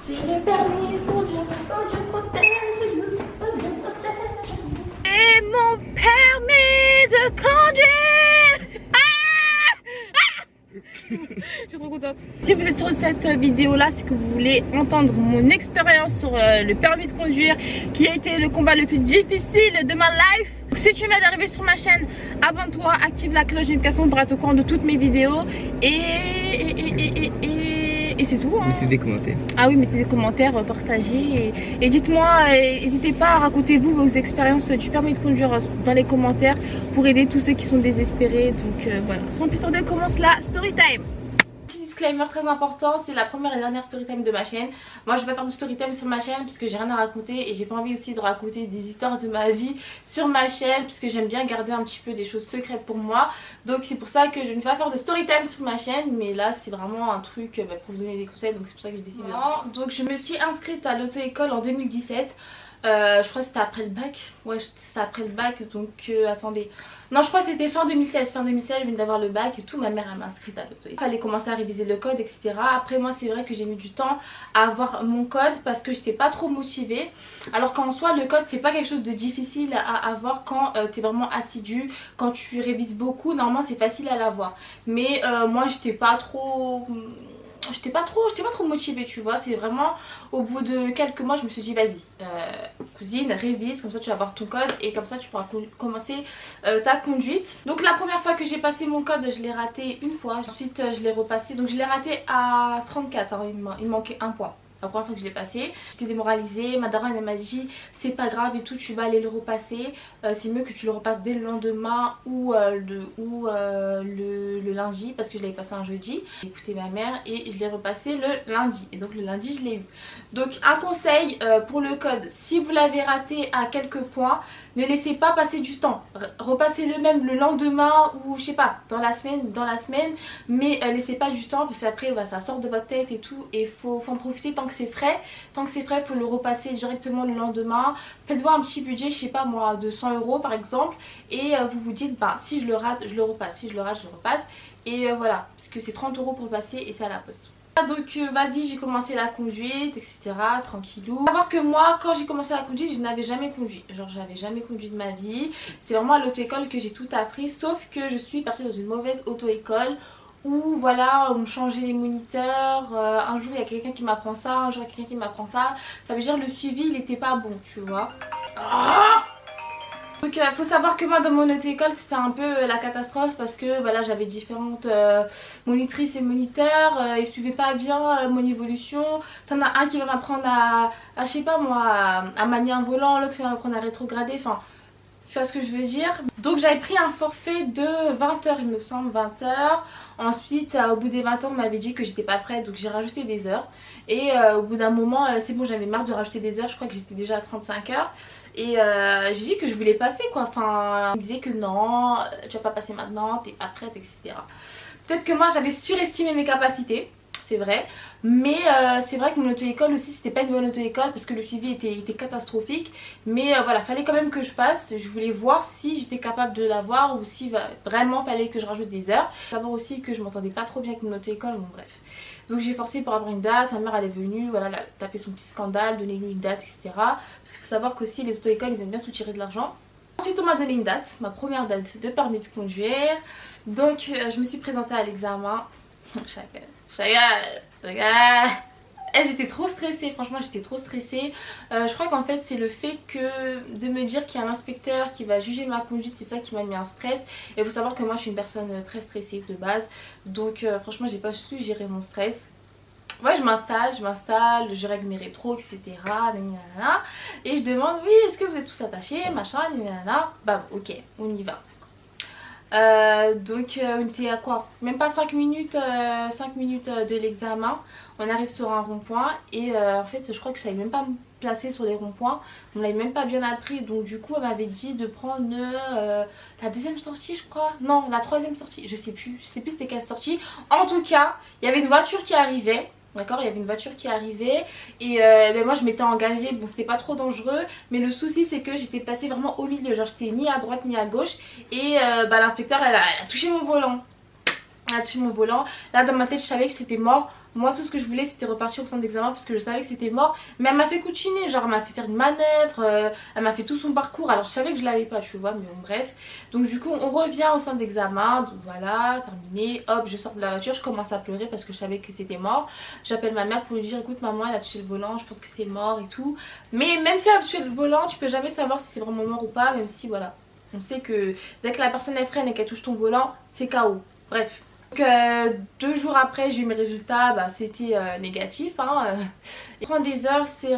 J'ai le permis de conduire, oh Dieu protège, oh Dieu protège. Et mon permis de conduire. Je suis trop contente. Si vous êtes sur cette vidéo là, c'est que vous voulez entendre mon expérience sur le permis de conduire, qui a été le combat le plus difficile de ma life. Si tu viens d'arriver sur ma chaîne, abonne-toi, active la cloche de notification pour être au courant de toutes mes vidéos. Et c'est tout hein. Mettez des commentaires. Ah oui, mettez des commentaires, partagez et dites-moi, n'hésitez pas à raconter vous vos expériences du permis de conduire dans les commentaires pour aider tous ceux qui sont désespérés. Donc voilà, sans plus tarder, commence la story time. Petit disclaimer très important, c'est la première et dernière story time de ma chaîne. Moi je vais pas faire de story time sur ma chaîne puisque j'ai rien à raconter et j'ai pas envie aussi de raconter des histoires de ma vie sur ma chaîne puisque j'aime bien garder un petit peu des choses secrètes pour moi. Donc c'est pour ça que je ne vais pas faire de story time sur ma chaîne, mais là c'est vraiment un truc pour vous donner des conseils, donc c'est pour ça que j'ai décidé de... Donc je me suis inscrite à l'auto-école en 2017. Je crois que c'était après le bac. Ouais, c'était après le bac. Donc attendez. Non, je crois que c'était fin 2016. Fin 2016, je viens d'avoir le bac et tout. Ma mère elle m'a inscrite à l'auto. Il fallait commencer à réviser le code, etc. Après, moi, c'est vrai que j'ai mis du temps à avoir mon code parce que j'étais pas trop motivée. Alors qu'en soi, le code, c'est pas quelque chose de difficile à avoir quand t'es vraiment assidu. Quand tu révises beaucoup, normalement, c'est facile à l'avoir. Mais moi, j'étais pas trop motivée, tu vois. C'est vraiment au bout de quelques mois je me suis dit vas-y cousine, révise, comme ça tu vas avoir ton code et comme ça tu pourras commencer ta conduite. Donc la première fois que j'ai passé mon code, je l'ai raté une fois, ensuite je l'ai repassé, donc je l'ai raté à 34 hein, il manquait un point. La première fois que je l'ai passé, j'étais démoralisée, ma daronne elle m'a dit c'est pas grave et tout, tu vas aller le repasser, c'est mieux que tu le repasses dès le lendemain ou le lundi parce que je l'avais passé un jeudi. J'ai écouté ma mère et je l'ai repassé le lundi et donc le lundi je l'ai eu. Donc un conseil pour le code, si vous l'avez raté à quelques points, ne laissez pas passer du temps, repassez le même le lendemain ou je sais pas dans la semaine, mais laissez pas du temps parce qu'après bah, ça sort de votre tête et tout et faut en profiter tant que c'est frais, faut le repasser directement le lendemain. Faites-vous un petit budget, je sais pas moi, de 100 € par exemple, et vous vous dites bah si je le rate je le repasse, si je le rate je le repasse, et voilà, parce que c'est 30 € pour passer et c'est à la poste. Donc vas-y, j'ai commencé la conduite, etc. tranquillou. Faut savoir que moi quand j'ai commencé la conduite, je n'avais jamais conduit, genre j'avais jamais conduit de ma vie. C'est vraiment à l'auto-école que j'ai tout appris, sauf que je suis partie dans une mauvaise auto-école où voilà on me changeait les moniteurs, un jour il y a quelqu'un qui m'apprend ça, un jour il y a quelqu'un qui m'apprend ça. Ça veut dire le suivi il était pas bon, tu vois. Donc faut savoir que moi dans mon auto-école c'était un peu la catastrophe parce que voilà j'avais différentes monitrices et moniteurs, ils suivaient pas bien mon évolution. T'en as un qui va m'apprendre à je sais pas moi à manier un volant, l'autre va m'apprendre à rétrograder, enfin tu vois ce que je veux dire. Donc j'avais pris un forfait de 20 h il me semble, 20 h. Ensuite au bout des 20 h on m'avait dit que j'étais pas prête, donc j'ai rajouté des heures. Et au bout d'un moment c'est bon, j'avais marre de rajouter des heures, je crois que j'étais déjà à 35 heures. Et j'ai dit que je voulais passer quoi, enfin on me disait que non, tu vas pas passer maintenant, t'es pas prête, etc. Peut-être que moi j'avais surestimé mes capacités, c'est vrai, mais c'est vrai que mon auto-école aussi c'était pas une bonne auto-école parce que le suivi était catastrophique. Mais voilà, fallait quand même que je passe, je voulais voir si j'étais capable de l'avoir ou si vraiment fallait que je rajoute des heures. Savoir aussi que je m'entendais pas trop bien avec mon auto-école, bon bref. Donc j'ai forcé pour avoir une date, ma mère elle est venue, voilà, elle a tapé son petit scandale, donner-lui une date, etc. Parce qu'il faut savoir qu'aussi les auto-écoles ils aiment bien soutirer de l'argent. Ensuite on m'a donné une date, ma première date de permis de conduire. Donc je me suis présentée à l'examen. J'étais trop stressée, franchement j'étais trop stressée. Je crois qu'en fait c'est le fait que de me dire qu'il y a un inspecteur qui va juger ma conduite, c'est ça qui m'a mis un stress. Et il faut savoir que moi je suis une personne très stressée de base. Donc franchement j'ai pas su gérer mon stress. Ouais, je m'installe, je règle mes rétros, etc. Et je demande oui est-ce que vous êtes tous attachés, machin, bam, ok, on y va. Donc on était à quoi, même pas 5 minutes de l'examen, on arrive sur un rond-point et en fait je crois que je savais même pas me placer sur les ronds-points, on l'avait même pas bien appris, donc du coup elle m'avait dit de prendre la deuxième sortie je crois, non la troisième sortie, je sais plus c'était quelle sortie. En tout cas il y avait une voiture qui arrivait. D'accord, il y avait une voiture qui arrivait et ben moi je m'étais engagée, bon c'était pas trop dangereux, mais le souci c'est que j'étais placée vraiment au milieu, genre j'étais ni à droite ni à gauche et bah, l'inspecteur elle a touché mon volant. Elle a touché mon volant, là dans ma tête je savais que c'était mort. Moi tout ce que je voulais c'était repartir au centre d'examen parce que je savais que c'était mort. Mais elle m'a fait continuer, genre elle m'a fait faire une manœuvre, elle m'a fait tout son parcours. Alors je savais que je l'avais pas, tu vois, mais bon bref. Donc du coup on revient au centre d'examen, donc voilà, terminé. Hop, je sors de la voiture, je commence à pleurer parce que je savais que c'était mort. J'appelle ma mère pour lui dire écoute maman elle a touché le volant, je pense que c'est mort et tout. Mais même si elle a touché le volant, tu peux jamais savoir si c'est vraiment mort ou pas, même si voilà. On sait que dès que la personne elle freine et qu'elle touche ton volant, c'est KO. Bref. Donc 2 jours après j'ai eu mes résultats, bah, c'était négatif hein. Il prend des heures etc,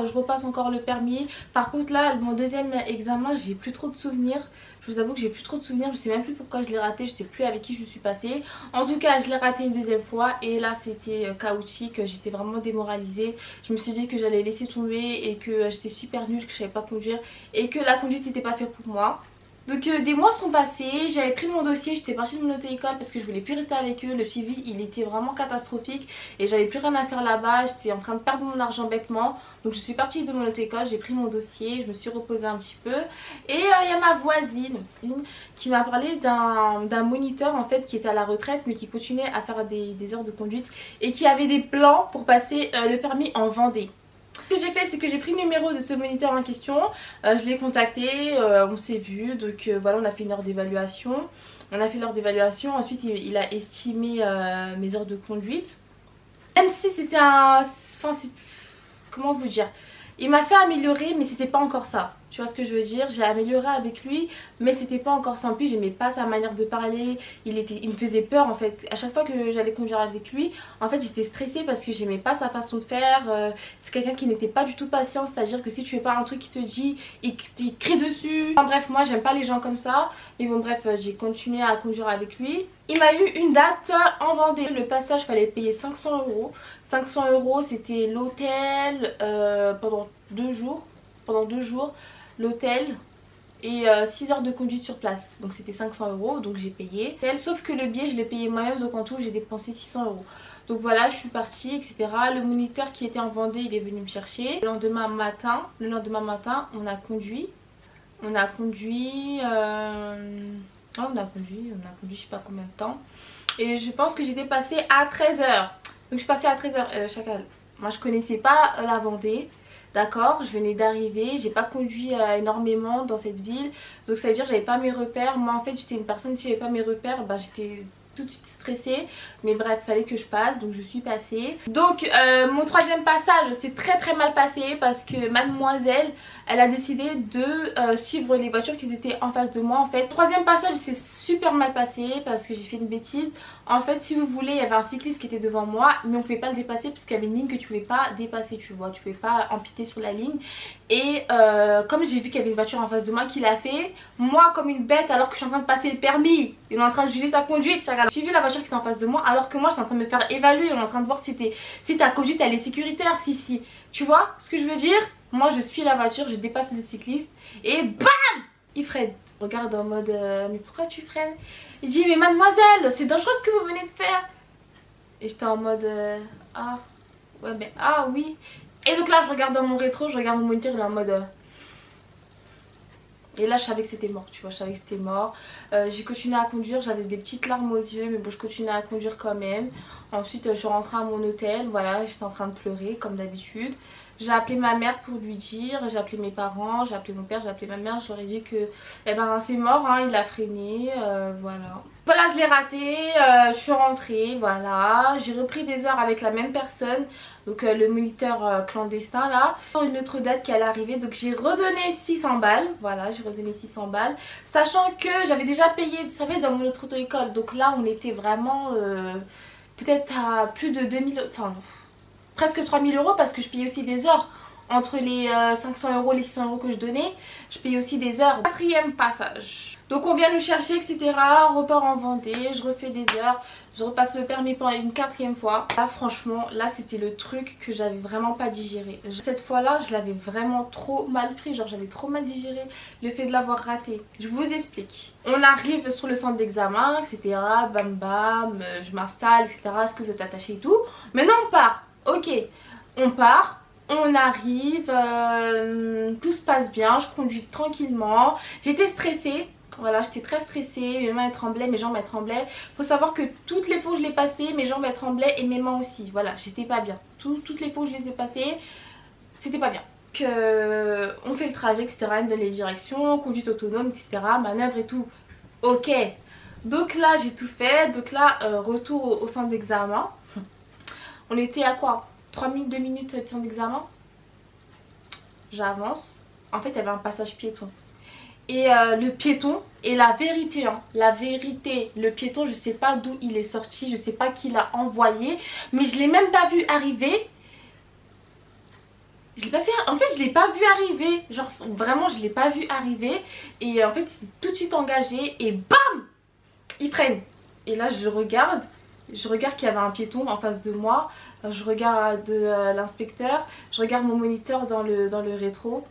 je repasse encore le permis. Par contre là mon deuxième examen j'ai plus trop de souvenirs. Je vous avoue que j'ai plus trop de souvenirs, je sais même plus pourquoi je l'ai raté, je sais plus avec qui je suis passée. En tout cas je l'ai raté une deuxième fois et là c'était chaotique, j'étais vraiment démoralisée. Je me suis dit que j'allais laisser tomber et que j'étais super nulle, que je savais pas conduire et que la conduite c'était pas fait pour moi. Donc des mois sont passés, j'avais pris mon dossier, j'étais partie de mon auto-école parce que je voulais plus rester avec eux. Le suivi il était vraiment catastrophique et j'avais plus rien à faire là-bas, j'étais en train de perdre mon argent bêtement. Donc je suis partie de mon auto-école, j'ai pris mon dossier, je me suis reposée un petit peu. Et il y a ma voisine qui m'a parlé d'un moniteur en fait qui était à la retraite mais qui continuait à faire des heures de conduite et qui avait des plans pour passer le permis en Vendée. Ce que j'ai fait c'est que j'ai pris le numéro de ce moniteur en question, je l'ai contacté, on s'est vu, donc voilà on a fait une heure d'évaluation. On a fait l'heure d'évaluation, ensuite il a estimé mes heures de conduite. Même si c'était un... Enfin, comment vous dire, il m'a fait améliorer mais c'était pas encore ça. Tu vois ce que je veux dire, j'ai amélioré avec lui mais c'était pas encore ça. En plus j'aimais pas sa manière de parler, il me faisait peur en fait. À chaque fois que j'allais conduire avec lui, en fait j'étais stressée parce que j'aimais pas sa façon de faire. C'est quelqu'un qui n'était pas du tout patient, c'est à dire que si tu fais pas un truc qu'il te dit, il te crie dessus. Enfin bref, moi j'aime pas les gens comme ça. Mais bon bref, j'ai continué à conduire avec lui. Il m'a eu une date en Vendée. Le passage fallait payer 500 €. 500 € c'était l'hôtel pendant 2 jours. Pendant 2 jours l'hôtel et 6 heures de conduite sur place, donc c'était 500 € donc j'ai payé. Sauf que le billet je l'ai payé moi-même, donc en tout j'ai dépensé 600 €. Donc voilà je suis partie etc. Le moniteur qui était en Vendée il est venu me chercher. Le lendemain matin on a conduit. On a conduit je sais pas combien de temps. Et je pense que j'étais passée à 13 h. Donc je suis passée à 13 h. Chacal, moi je connaissais pas la Vendée. D'accord, je venais d'arriver, j'ai pas conduit énormément dans cette ville. Donc ça veut dire que j'avais pas mes repères. Moi en fait j'étais une personne, si j'avais pas mes repères, bah j'étais tout de suite stressée. Mais bref, fallait que je passe, donc je suis passée. Donc mon troisième passage s'est très mal passé parce que mademoiselle, elle a décidé de suivre les voitures qui étaient en face de moi en fait. Troisième passage s'est super mal passé parce que j'ai fait une bêtise. En fait si vous voulez il y avait un cycliste qui était devant moi mais on pouvait pas le dépasser parce qu'il y avait une ligne que tu pouvais pas dépasser, tu vois, tu pouvais pas empiéter sur la ligne. Et comme j'ai vu qu'il y avait une voiture en face de moi qui l'a fait, moi comme une bête alors que je suis en train de passer le permis, il est en train de juger sa conduite, j'ai suivi la voiture qui était en face de moi alors que moi je suis en train de me faire évaluer, on est en train de voir si ta conduite elle est sécuritaire, si tu vois ce que je veux dire. Moi je suis la voiture, je dépasse le cycliste et BAM il freine. Regarde en mode mais pourquoi tu freines? Il dit mais mademoiselle c'est dangereux ce que vous venez de faire. Et j'étais en mode ah ouais mais ah oui. Et donc là je regarde dans mon rétro, je regarde mon moniteur, il est en mode et là je savais que c'était mort, tu vois, je savais que c'était mort. J'ai continué à conduire, j'avais des petites larmes aux yeux mais bon je continuais à conduire quand même. Ensuite je suis rentrée à mon hôtel, voilà, j'étais en train de pleurer comme d'habitude. J'ai appelé ma mère pour lui dire, j'ai appelé mes parents, j'ai appelé mon père, j'ai appelé ma mère, je leur ai dit que eh ben c'est mort hein, il a freiné, voilà. Voilà je l'ai raté, je suis rentrée, voilà, j'ai repris des heures avec la même personne, donc le moniteur clandestin là. Une autre date qui allait arriver, donc j'ai redonné 600 balles, voilà j'ai redonné 600 balles. Sachant que j'avais déjà payé, vous savez dans mon autre auto-école, donc là on était vraiment peut-être à plus de 2000, enfin presque 3000 € parce que je payais aussi des heures. Entre les 500 € les 600 € que je donnais, je payais aussi des heures. Quatrième passage. Donc on vient nous chercher etc. On repart en Vendée, je refais des heures, je repasse le permis pour une quatrième fois. Là franchement, là c'était le truc que j'avais vraiment pas digéré. Cette fois là je l'avais vraiment trop mal pris, genre j'avais trop mal digéré le fait de l'avoir raté. Je vous explique. On arrive sur le centre d'examen etc. Bam bam, je m'installe etc. Est-ce que vous êtes attaché et tout. Maintenant on part. Ok, on part, on arrive, tout se passe bien, je conduis tranquillement. J'étais stressée Voilà, j'étais très stressée, mes mains elles tremblaient, mes jambes elles tremblaient. Faut savoir que toutes les fois où je l'ai passé, mes jambes elles tremblaient et mes mains aussi. Voilà, j'étais pas bien. Toutes les fois où je les ai passées, c'était pas bien. On fait le trajet, etc. Une donne les directions, conduite autonome, etc. Manœuvre et tout. Ok. Donc là, j'ai tout fait. Donc là, retour au centre d'examen. On était à quoi? 3 minutes, 2 minutes de centre d'examen. J'avance. En fait, il y avait un passage piéton. Et le piéton, et la vérité, hein, la vérité, le piéton, je sais pas d'où il est sorti, je sais pas qui l'a envoyé, mais je l'ai même pas vu arriver. Je l'ai pas fait, en fait je l'ai pas vu arriver, genre vraiment je l'ai pas vu arriver. Et en fait il s'est tout de suite engagé et bam, il freine. Et là je regarde qu'il y avait un piéton en face de moi. Je regarde l'inspecteur, je regarde mon moniteur dans le rétro.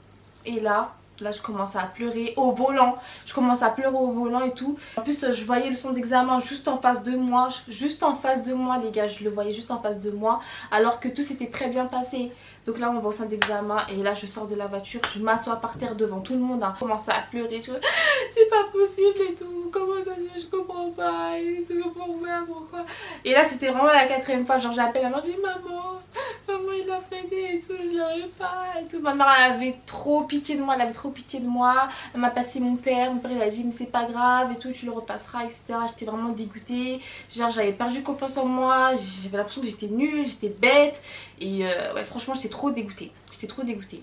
Et là je commence à pleurer au volant. Je commence à pleurer au volant et tout. En plus je voyais le centre d'examen juste en face de moi. Juste en face de moi les gars, je le voyais juste en face de moi. Alors que tout s'était très bien passé. Donc là on va au centre d'examen et là je sors de la voiture. Je m'assois par terre devant tout le monde, hein. Je commence à pleurer. C'est pas possible et tout. Comment ça se fait, je comprends pas et tout. Pourquoi. Et là c'était vraiment la 4e fois. Genre j'appelle maman, je dis maman il a freiné et tout, je l'arrive pas et tout. Ma mère elle avait trop pitié de moi, elle m'a passé mon père il a dit mais c'est pas grave et tout, tu le repasseras, etc. J'étais vraiment dégoûtée, genre j'avais perdu confiance en moi, j'avais l'impression que j'étais nulle, j'étais bête. Et ouais franchement j'étais trop dégoûtée.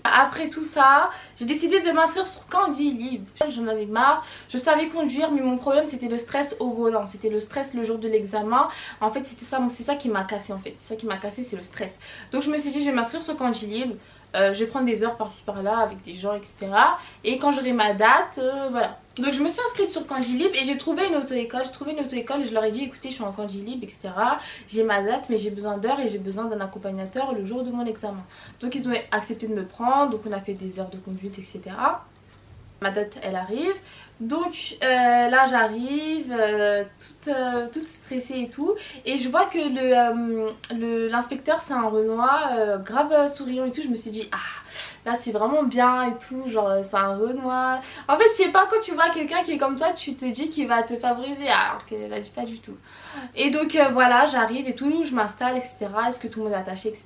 Après tout ça, j'ai décidé de m'inscrire sur Candy Libre. J'en avais marre, je savais conduire mais mon problème c'était le stress au volant. C'était le stress le jour de l'examen. En fait c'est ça qui m'a cassé en fait. C'est ça qui m'a cassé, c'est le stress. Donc je me suis dit je vais m'inscrire sur Candy Libre. Je vais prendre des heures par-ci par-là avec des gens, etc. Et quand j'aurai ma date, voilà. Donc je me suis inscrite sur Candy Libre et j'ai trouvé une auto-école. Je leur ai dit écoutez je suis en Candy Libre, etc. J'ai ma date mais j'ai besoin d'heures et j'ai besoin d'un accompagnateur le jour de mon examen. Donc ils ont accepté de me prendre, donc on a fait des heures de conduite, etc. Ma date elle arrive. Donc là j'arrive toute stressée et tout. Et je vois que l'inspecteur c'est un Renoir grave souriant et tout. Je me suis dit ah là c'est vraiment bien et tout. Genre c'est un Renoir. En fait je sais pas, quand tu vois quelqu'un qui est comme toi tu te dis qu'il va te favoriser alors que là, pas du tout. Et donc voilà j'arrive et tout, je m'installe, etc. Est-ce que tout le monde est attaché, etc.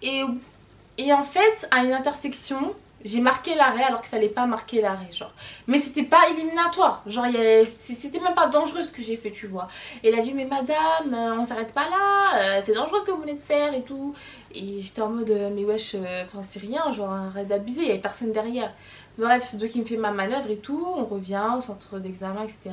Et en fait à une intersection j'ai marqué l'arrêt alors qu'il fallait pas marquer l'arrêt, genre. Mais c'était pas éliminatoire, genre c'était même pas dangereux ce que j'ai fait, tu vois. Et elle a dit mais madame on s'arrête pas là, c'est dangereux ce que vous venez de faire et tout. Et j'étais en mode mais wesh, enfin c'est rien, genre arrête d'abuser, il y avait personne derrière. Bref, donc il me fait ma manœuvre et tout, on revient au centre d'examen, etc.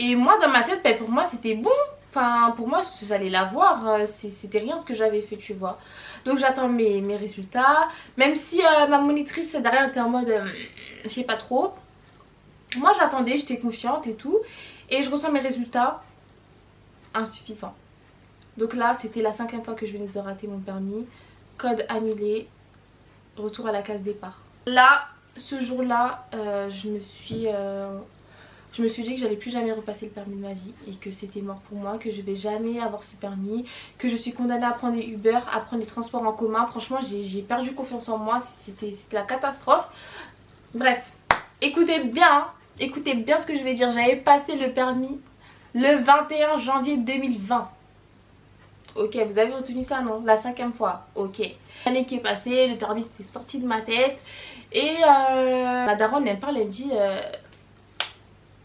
Et moi dans ma tête, bah, pour moi c'était bon. Enfin pour moi j'allais l'avoir, c'était rien ce que j'avais fait, tu vois. Donc j'attends mes résultats. Même si ma monitrice derrière était en mode je sais pas trop. Moi j'attendais, j'étais confiante et tout. Et je reçois mes résultats insuffisants. Donc là c'était la 5e fois que je venais de rater mon permis. Code annulé, retour à la case départ. Là ce jour là je me suis dit que j'allais plus jamais repasser le permis de ma vie et que c'était mort pour moi, que je vais jamais avoir ce permis, que je suis condamnée à prendre des Uber, à prendre des transports en commun. Franchement j'ai perdu confiance en moi, c'était la catastrophe. Bref, écoutez bien ce que je vais dire. J'avais passé le permis le 21 janvier 2020. Ok, vous avez retenu ça, non? La 5e fois, ok. L'année qui est passée, le permis s'était sorti de ma tête. Et ma daronne elle me parle, elle me dit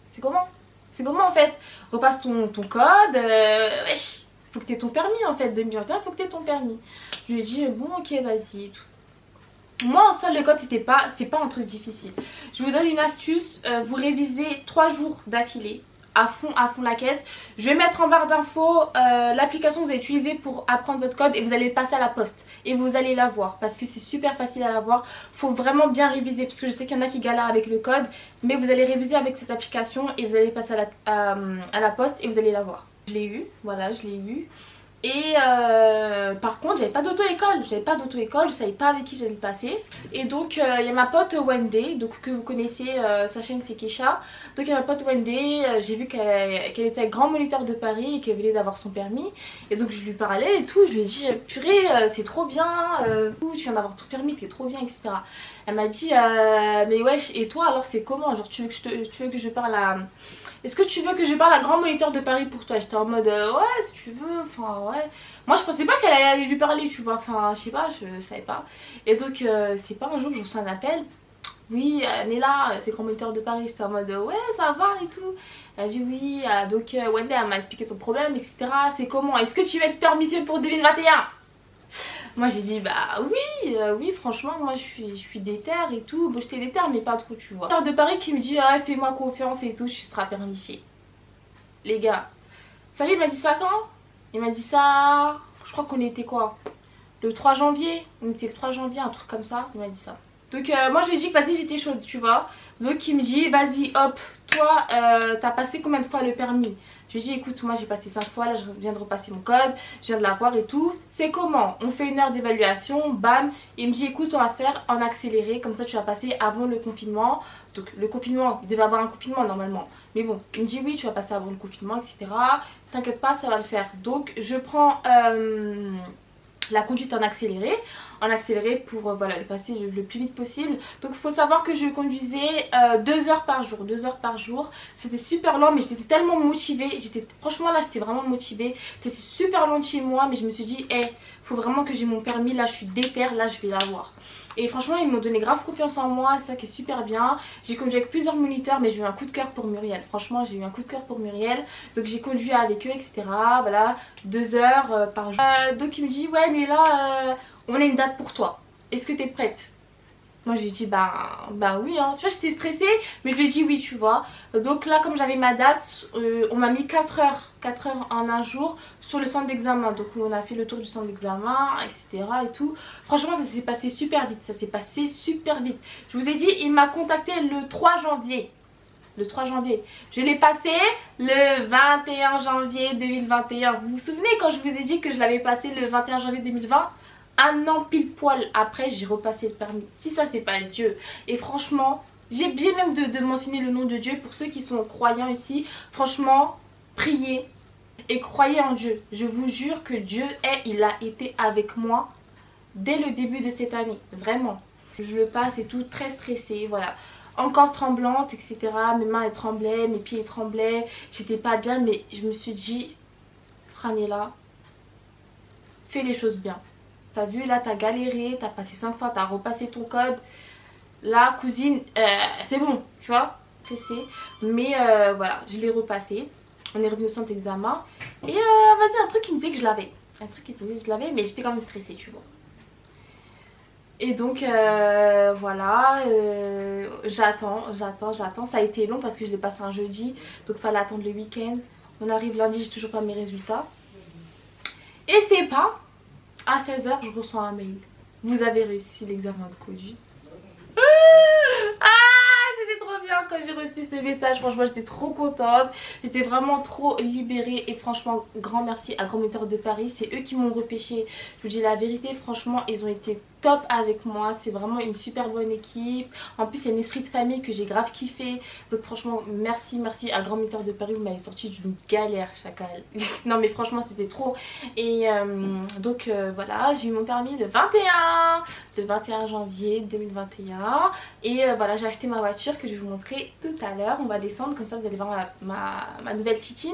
c'est comment en fait? Repasse ton code, wesh, faut que t'aies ton permis en fait, 2021, faut que t'aies ton permis. Je lui ai dit bon ok vas-y et tout. Moi en soi le code c'est pas un truc difficile. Je vous donne une astuce, vous révisez 3 jours d'affilée. À fond la caisse. Je vais mettre en barre d'infos l'application que vous allez utiliser pour apprendre votre code et vous allez le passer à la poste et vous allez l'avoir parce que c'est super facile à l'avoir. Faut vraiment bien réviser parce que je sais qu'il y en a qui galèrent avec le code, mais vous allez réviser avec cette application et vous allez passer à la poste et vous allez l'avoir. Je l'ai eu, voilà, je l'ai eu. Et par contre j'avais pas d'auto-école, je savais pas avec qui j'allais passer. Et donc il y a ma pote Wendy, donc que vous connaissez, sa chaîne c'est Kesha. Donc il y a ma pote Wendy, j'ai vu qu'elle était grand moniteur de Paris et qu'elle venait d'avoir son permis. Et donc je lui parlais et tout, je lui ai dit purée c'est trop bien, tu viens d'avoir ton permis, t'es trop bien, etc. Elle m'a dit mais wesh, et toi alors c'est comment, genre tu veux que je parle à... Est-ce que tu veux que je parle à grand moniteur de Paris pour toi? J'étais en mode ouais si tu veux, enfin ouais. Moi je pensais pas qu'elle allait lui parler, tu vois, enfin je sais pas, je savais pas. Et donc c'est pas un jour que je reçois un appel. Oui, Nella, c'est grand moniteur de Paris. J'étais en mode ouais ça va et tout. Elle a dit oui, donc Wendy elle m'a expliqué ton problème, etc. C'est comment? Est-ce que tu vas être permissible pour 2021? Moi j'ai dit bah oui, oui franchement moi je suis déter et tout. Bon j'étais déter mais pas trop tu vois. De Paris qui me dit ah fais-moi confiance et tout, tu seras permissible. Les gars, vous savez il m'a dit ça quand? Il m'a dit ça, je crois qu'on était quoi? Le 3 janvier, on était le 3 janvier, un truc comme ça, il m'a dit ça. Donc moi je lui ai dit que vas-y j'étais chaude tu vois. Donc il me dit vas-y hop, toi t'as passé combien de fois le permis? Je lui ai dit écoute moi j'ai passé 5 fois, là je viens de repasser mon code, je viens de l'avoir et tout. C'est comment? On fait une heure d'évaluation, bam. Il me dit écoute on va faire en accéléré, comme ça tu vas passer avant le confinement. Donc le confinement, il devait avoir un confinement normalement. Mais bon, il me dit oui tu vas passer avant le confinement etc. T'inquiète pas ça va le faire. Donc je prends... la conduite en accéléré pour voilà, le passer le plus vite possible. Donc il faut savoir que je conduisais 2 heures par jour, 2 heures par jour. C'était super lent mais j'étais tellement motivée, franchement là j'étais vraiment motivée. C'était super loin de chez moi mais je me suis dit hey, faut vraiment que j'ai mon permis, là je suis déter, là je vais l'avoir. Et franchement ils m'ont donné grave confiance en moi, c'est ça qui est super bien. J'ai conduit avec plusieurs moniteurs mais j'ai eu un coup de cœur pour Muriel. Franchement j'ai eu un coup de cœur pour Muriel. Donc j'ai conduit avec eux etc. Voilà, 2 heures par jour. Donc il me dit ouais mais là on a une date pour toi. Est-ce que t'es prête? Moi je lui ai dit bah oui hein. Tu vois j'étais stressée mais je lui ai dit oui tu vois. Donc là comme j'avais ma date on m'a mis 4 heures en un jour sur le centre d'examen. Donc on a fait le tour du centre d'examen etc et tout. Franchement ça s'est passé super vite, ça s'est passé super vite. Je vous ai dit il m'a contacté le 3 janvier. Le 3 janvier. Je l'ai passé le 21 janvier 2021. Vous vous souvenez quand je vous ai dit que je l'avais passé le 21 janvier 2020? Un an pile poil après j'ai repassé le permis. Si ça c'est pas Dieu. Et franchement j'ai bien même de mentionner le nom de Dieu pour ceux qui sont croyants ici. Franchement priez et croyez en Dieu. Je vous jure que Dieu il a été avec moi dès le début de cette année. Vraiment. Je le passe et tout, très stressée, voilà. Encore tremblante etc. Mes mains elles tremblaient, mes pieds tremblaient. J'étais pas bien mais je me suis dit Franella, fais les choses bien. T'as vu là t'as galéré, t'as passé 5 fois, t'as repassé ton code. Là cousine c'est bon tu vois, stressée. Mais voilà je l'ai repassé. On est revenu au centre d'examen. Et vas-y un truc qui me disait que je l'avais. Un truc qui me disait que je l'avais mais j'étais quand même stressée tu vois. Et donc voilà, j'attends. Ça a été long parce que je l'ai passé un jeudi. Donc il fallait attendre le week-end. On arrive lundi, j'ai toujours pas mes résultats. Et c'est pas à 16 h je reçois un mail. Vous avez réussi l'examen de conduite. C'était trop bien quand j'ai reçu ce message. Franchement j'étais trop contente. J'étais vraiment trop libérée. Et franchement grand merci à Grand Moniteur de Paris. C'est eux qui m'ont repêché. Je vous dis la vérité, franchement ils ont été top avec moi. C'est vraiment une super bonne équipe. En plus c'est un esprit de famille que j'ai grave kiffé. Donc franchement merci à Grand Moniteur de Paris. Vous m'avez sorti d'une galère chacal. Non mais franchement c'était trop. Et donc voilà j'ai eu mon permis le 21 janvier 2021. Et voilà j'ai acheté ma voiture que je vais vous montrer tout à l'heure. On va descendre comme ça vous allez voir ma nouvelle titine.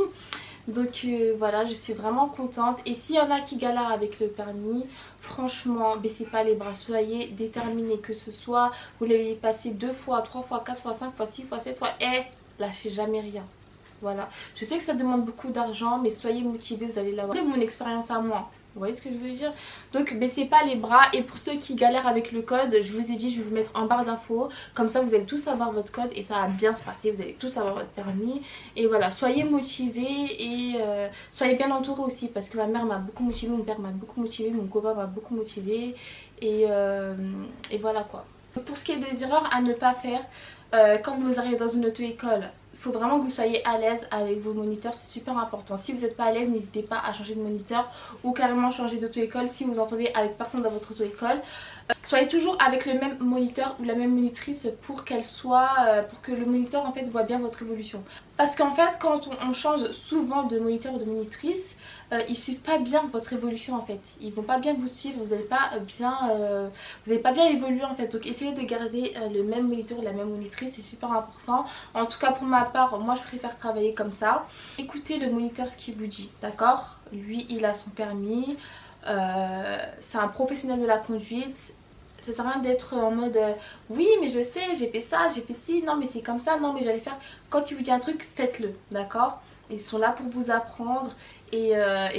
Donc voilà je suis vraiment contente. Et s'il y en a qui galèrent avec le permis, franchement baissez pas les bras, soyez déterminés. Que ce soit vous l'avez passé 2 fois, 3 fois, 4 fois, 5 fois, 6 fois, 7 fois, et lâchez jamais rien. Voilà, je sais que ça demande beaucoup d'argent mais soyez motivés, vous allez l'avoir. C'est mon expérience à moi. Vous voyez ce que je veux dire? Donc baissez pas les bras. Et pour ceux qui galèrent avec le code, je vous ai dit je vais vous mettre en barre d'infos. Comme ça vous allez tous avoir votre code et ça va bien se passer. Vous allez tous avoir votre permis. Et voilà, soyez motivés et soyez bien entourés aussi. Parce que ma mère m'a beaucoup motivée, mon père m'a beaucoup motivée, mon copain m'a beaucoup motivée. Et voilà quoi. Pour ce qui est des erreurs à ne pas faire, quand vous arrivez dans une auto-école, faut vraiment que vous soyez à l'aise avec vos moniteurs, c'est super important. Si vous n'êtes pas à l'aise, n'hésitez pas à changer de moniteur ou carrément changer d'auto-école si vous entendez avec personne dans votre auto-école. Soyez toujours avec le même moniteur ou la même monitrice pour qu'elle soit, pour que le moniteur en fait voit bien votre évolution. Parce qu'en fait quand on change souvent de moniteur ou de monitrice, ils suivent pas bien votre évolution en fait. Ils vont pas bien vous suivre, vous n'allez pas bien évoluer en fait. Donc essayez de garder le même moniteur ou la même monitrice, c'est super important. En tout cas pour ma part, moi je préfère travailler comme ça. Écoutez le moniteur ce qu'il vous dit, d'accord? Lui il a son permis. C'est un professionnel de la conduite. Ça sert à rien d'être en mode oui mais je sais, j'ai fait ça, j'ai fait ci, non mais c'est comme ça, non mais j'allais faire. Quand il vous dit un truc, faites-le, d'accord? Ils sont là pour vous apprendre et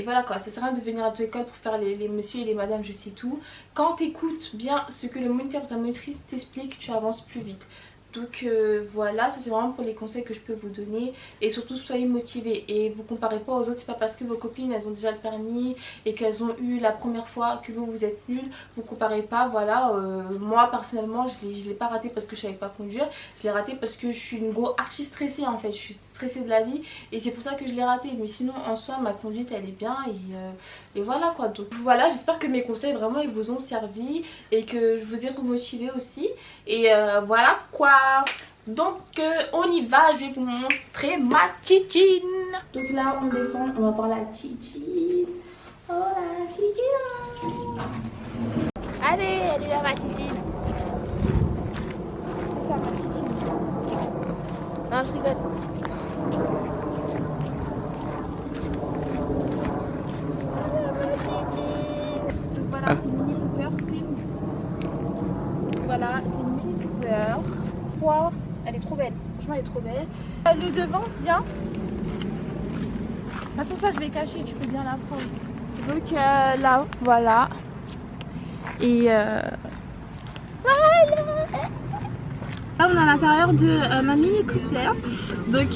voilà quoi. Ça sert à rien de venir à l'école pour faire les messieurs et les madames je sais tout. Quand tu écoutes bien ce que le moniteur ou ta monitrice t'explique, tu avances plus vite. Donc voilà, ça c'est vraiment pour les conseils que je peux vous donner. Et surtout soyez motivés et vous comparez pas aux autres. C'est pas parce que vos copines elles ont déjà le permis et qu'elles ont eu la première fois que vous êtes nul. Vous comparez pas, voilà. Moi personnellement je l'ai pas raté parce que je savais pas conduire. Je l'ai raté parce que je suis une grosse archi stressée en fait. Je suis stressée de la vie et c'est pour ça que je l'ai raté. Mais sinon en soi ma conduite elle est bien et voilà quoi. Donc voilà, j'espère que mes conseils vraiment ils vous ont servi et que je vous ai remotivé aussi. Et voilà quoi. Donc on y va, je vais vous montrer ma titine. Donc là on descend, on va voir la titine. Oh la titine. Allez, elle est là ma titine. C'est ça ma titine. Non je rigole. Ma titine. Donc voilà, c'est une Mini Cooper clean. Voilà, c'est une Mini Cooper. Wow, elle est trop belle. Franchement, elle est trop belle. Le devant, bien. De toute façon, ça, je vais cacher. Tu peux bien la prendre. Donc là, voilà. Et voilà. Là, on est à l'intérieur de ma Mini Cooper. Donc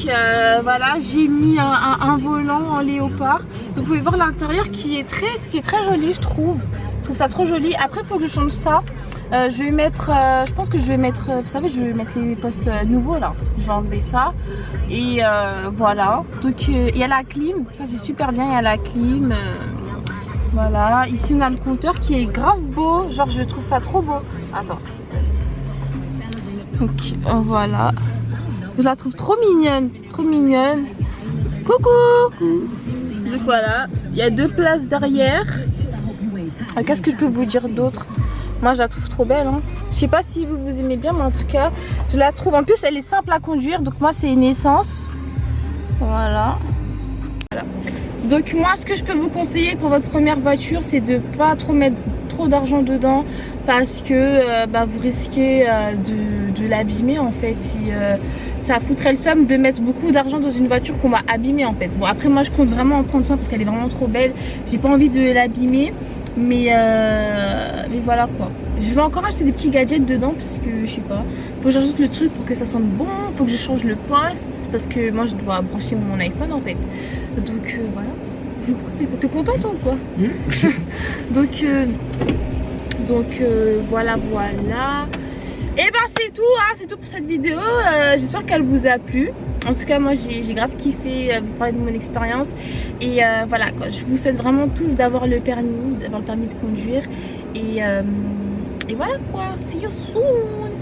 voilà, j'ai mis un volant en léopard. Donc vous pouvez voir l'intérieur qui est très joli, je trouve. Je trouve ça trop joli. Après, il faut que je change ça. Je vais mettre, je pense que je vais mettre, vous savez, je vais mettre les postes nouveaux là. Je vais enlever ça et voilà. Donc il y a la clim, ça c'est super bien, il y a la clim. Voilà, ici on a le compteur qui est grave beau, genre je trouve ça trop beau. Attends. Donc voilà, je la trouve trop mignonne, trop mignonne. Coucou. Donc voilà, il y a 2 places derrière. Qu'est-ce que je peux vous dire d'autre? Moi je la trouve trop belle hein. Je sais pas si vous aimez bien mais en tout cas je la trouve, en plus elle est simple à conduire. Donc moi c'est une essence. Voilà. Donc moi ce que je peux vous conseiller pour votre première voiture, c'est de pas trop mettre trop d'argent dedans. Parce que vous risquez de l'abîmer en fait. Et, ça foutrait le somme de mettre beaucoup d'argent dans une voiture qu'on va abîmer en fait. Bon après moi je compte vraiment en prendre soin parce qu'elle est vraiment trop belle. J'ai pas envie de l'abîmer. Mais voilà quoi. Je vais encore acheter des petits gadgets dedans parce que je sais pas. Faut que j'ajoute le truc pour que ça sente bon. Faut que je change le poste parce que moi je dois brancher mon iPhone en fait. Donc voilà. T'es contente ou quoi? Donc voilà. Et ben c'est tout hein, c'est tout pour cette vidéo. J'espère qu'elle vous a plu. En tout cas moi j'ai grave kiffé vous parler de mon expérience. Et voilà quoi, je vous souhaite vraiment tous d'avoir le permis de conduire. Et voilà quoi, see you soon.